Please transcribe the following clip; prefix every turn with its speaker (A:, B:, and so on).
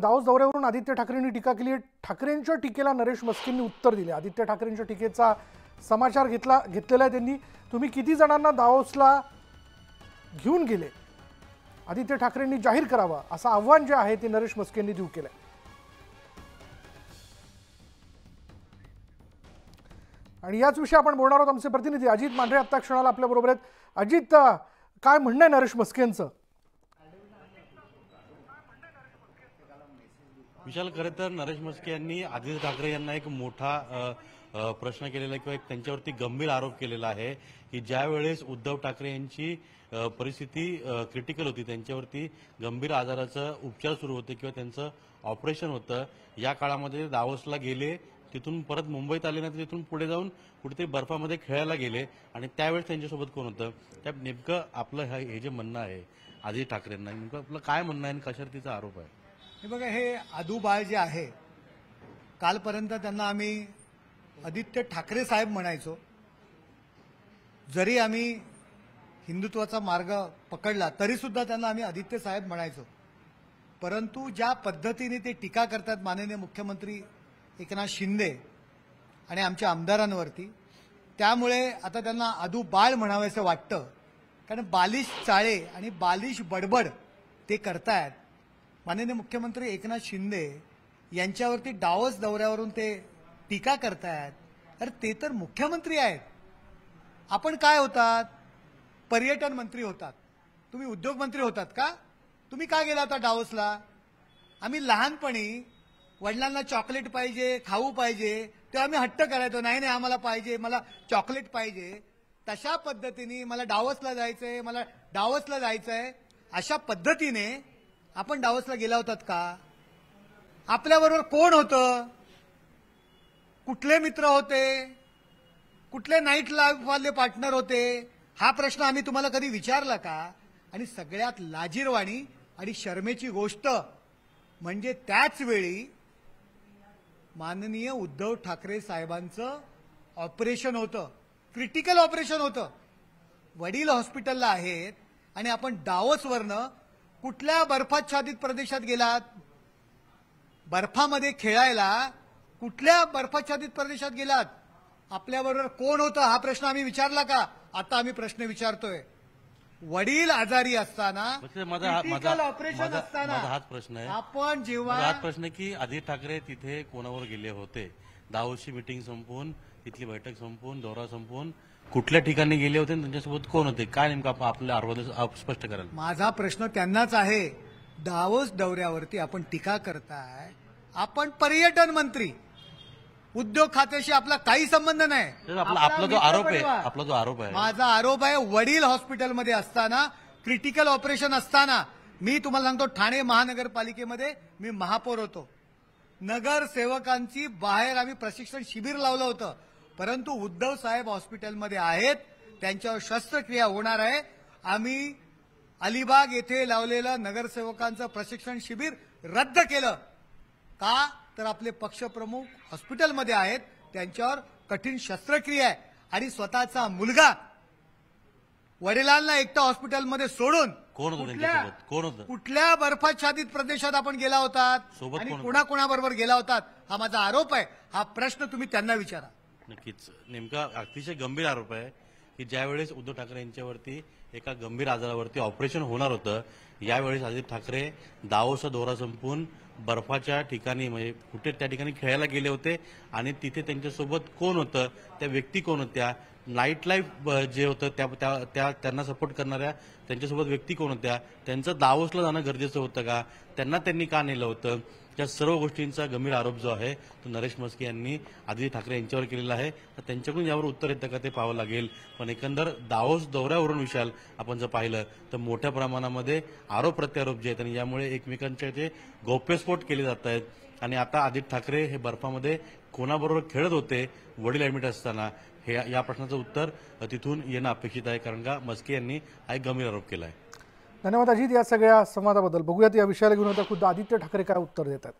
A: Davos दौऱ्यावरून आदित्य ठाकरेंनी टीका केली आहे। ठाकरेंच्या टीकेला नरेश मस्केंनी उत्तर दिले। आदित्य ठाकरेंच्या टीकेचा समाचार घेतलेला आहे त्यांनी। तुम्ही किती जणांना दावोसला घेऊन गेले, आदित्य ठाकरेंनी जाहीर करावा असं आव्हान जे आहे ते नरेश मस्केंनी देऊ केलंय। आणि याच विषयी आपण बोलणार आहोत। आमचे प्रतिनिधी अजित मांढरे आता क्षणाला आपल्या बरोबर आहेत। अजित, काय म्हणणं आहे नरेश मस्केंचं?
B: विशाल, खरे तर नरेश मस्के यांनी आदित्य ठाकरे यांना एक मोठा प्रश्न केलेला आहे किंवा एक त्यांच्यावरती गंभीर आरोप केलेला आहे की ज्या वेळेस उद्धव ठाकरे यांची परिस्थिती क्रिटिकल होती, त्यांच्यावरती गंभीर आजाराचा उपचार सुरू होते किंवा त्यांचं ऑपरेशन होतं, या काळामध्ये दावोसला गेले, तिथून परत मुंबईत आले, नाही तिथून पुढे जाऊन कुठेतरी बर्फामध्ये खेळायला गेले आणि त्यावेळेस त्यांच्यासोबत कोण होतं? त्या नेमकं आपलं हे जे म्हणणं आहे आदित्य ठाकरेंना, नेमकं आपलं काय म्हणणं आहे आणि कशावर तिचा आरोप आहे?
C: हे बघा, हे आदूबाळ जे आहे, कालपर्यंत त्यांना आम्ही आदित्य ठाकरे साहेब म्हणायचो। जरी आम्ही हिंदुत्वाचा मार्ग पकडला तरी सुद्धा त्यांना आम्ही आदित्य साहेब म्हणायचो। परंतु ज्या पद्धतीने ते टीका करतात माननीय मुख्यमंत्री एकनाथ शिंदे आणि आमच्या आमदारांवरती, त्यामुळे आता त्यांना आदूबाळ म्हणावंसं वाटतं। कारण बालिश चाळे आणि बालिश बडबड ते करतायत। माननीय मुख्यमंत्री एकनाथ शिंदे यांच्यावरती दावोस दौऱ्यावरून ते टीका करतायत। अरे ते तर मुख्यमंत्री आहेत, आपण काय होतात? पर्यटन मंत्री होतात, तुम्ही उद्योग मंत्री होतात का? तुम्ही का गेला होता दावोसला? आम्ही लहानपणी वडिलांना चॉकलेट पाहिजे, खाऊ पाहिजे, तेव्हा आम्ही हट्ट करायचो, नाही नाही आम्हाला पाहिजे, मला चॉकलेट पाहिजे। तशा पद्धतीने मला दावोसला जायचंय, मला दावोसला जायचंय, अशा पद्धतीने आपण दावोसला गेला होतात का? आपल्याबरोबर कोण होतं? कुठले मित्र होते? कुठले नाईट लाईफ वाले पार्टनर होते? हा प्रश्न आम्ही तुम्हाला कधी विचारला का? आणि सगळ्यात लाजिरवाणी आणि शर्मेची गोष्ट म्हणजे त्याच वेळी माननीय उद्धव ठाकरे साहेबांचं ऑपरेशन होतं, क्रिटिकल ऑपरेशन होतं, वडील हॉस्पिटलला आहेत आणि आपण दावोसवरनं कुठल्या बर्फाच्छादित प्रदेशात गेलात? बर्फामध्ये खेळायला कुठल्या बर्फाच्छादित प्रदेशात गेलात? आपल्याबरोबर कोण होतं हा प्रश्न आम्ही विचारला का? आता आम्ही प्रश्न विचारतोय। वडील आजारी असताना, ऑपरेशन असताना
B: हाच प्रश्न आहे।
C: आपण जेव्हा
B: हाच प्रश्न की आदित्य ठाकरे तिथे कोणावर गेले होते? दावोसची मीटिंग संपवून, तिथली बैठक संपवून, दौरा संपवून कुठल्या ठिकाणी गेले होते, त्यांच्यासोबत कोण होते? काय नेमकं आपल्या आरोप स्पष्ट कराल?
C: माझा प्रश्न त्यांनाच आहे। दावोस दौऱ्यावरती आपण टीका करताय, आपण पर्यटन मंत्री, उद्योग खात्याशी आपला काही संबंध नाही।
B: आपला जो आरोप आहे,
C: माझा आरोप आहे, वडील हॉस्पिटलमध्ये असताना, क्रिटिकल ऑपरेशन असताना, मी तुम्हाला सांगतो ठाणे महानगरपालिकेमध्ये मी महापौर होतो, नगरसेवकांची बाहेर आम्ही प्रशिक्षण शिबिर लावलं होतं, परंतु उद्धव साहेब हॉस्पिटलमध्ये आहेत, त्यांच्यावर शस्त्रक्रिया होणार आहे। आम्ही अलिबाग येथे लावलेलं नगरसेवकांचं प्रशिक्षण शिबिर रद्द केलं का? तर आपले पक्षप्रमुख हॉस्पिटलमध्ये आहेत, त्यांच्यावर कठीण शस्त्रक्रिया आहे आणि स्वतःचा मुलगा वडिलांना एकटा हॉस्पिटलमध्ये सोडून कुठल्या बर्फाच्छादित प्रदेशात आपण गेला होतात आणि कोणाकोणाबरोबर गेला होतात? हा माझा आरोप आहे। हा प्रश्न तुम्ही त्यांना विचारा।
B: नक्कीच, नेमका अतिशय गंभीर आरोप आहे की ज्यावेळेस उद्धव ठाकरे यांच्यावरती एका गंभीर आजारावरती ऑपरेशन होणार होतं, यावेळेस आदित्य ठाकरे दावोसचा दौरा संपवून बर्फाच्या ठिकाणी, म्हणजे कुठे त्या ठिकाणी खेळायला गेले होते आणि तिथे त्यांच्यासोबत कोण होतं, त्या व्यक्ती कोण होत्या, नाईट लाईफ जे होतं त्यांना सपोर्ट करणाऱ्या त्यांच्यासोबत व्यक्ती कोण होत्या, त्यांचं दावोसला जाणं गरजेचं होतं का, त्यांनी का नेलं होतं, या सर्व गोष्टींचा गंभीर आरोप जो आहे तो नरेश मस्के यांनी आदित्य ठाकरे यांच्यावर केलेला आहे। तर त्यांच्याकडून यावर उत्तर येतं का ते पाहावं लागेल। पण एकंदर दावोस दौऱ्यावरून विशाल आपण जर पाहिलं तर मोठ्या प्रमाणामध्ये आरोप प्रत्यारोप जे आहेत आणि यामुळे एकमेकांचे ते गौप्यस्फोट केले जात आहेत। आणि आता आदित्य ठाकरे हे बर्फामध्ये कोणाबरोबर खेळत होते वडील ऍडमिट असताना, हे या प्रश्नाचं उत्तर तिथून येणं अपेक्षित आहे, कारण का मस्के यांनी हा एक गंभीर आरोप केला आहे।
A: धन्यवाद अजित या सगळ्या संवादाबद्दल। बघूयात या विषयाला घेऊन आता खुद्द आदित्य ठाकरे काय उत्तर देतात।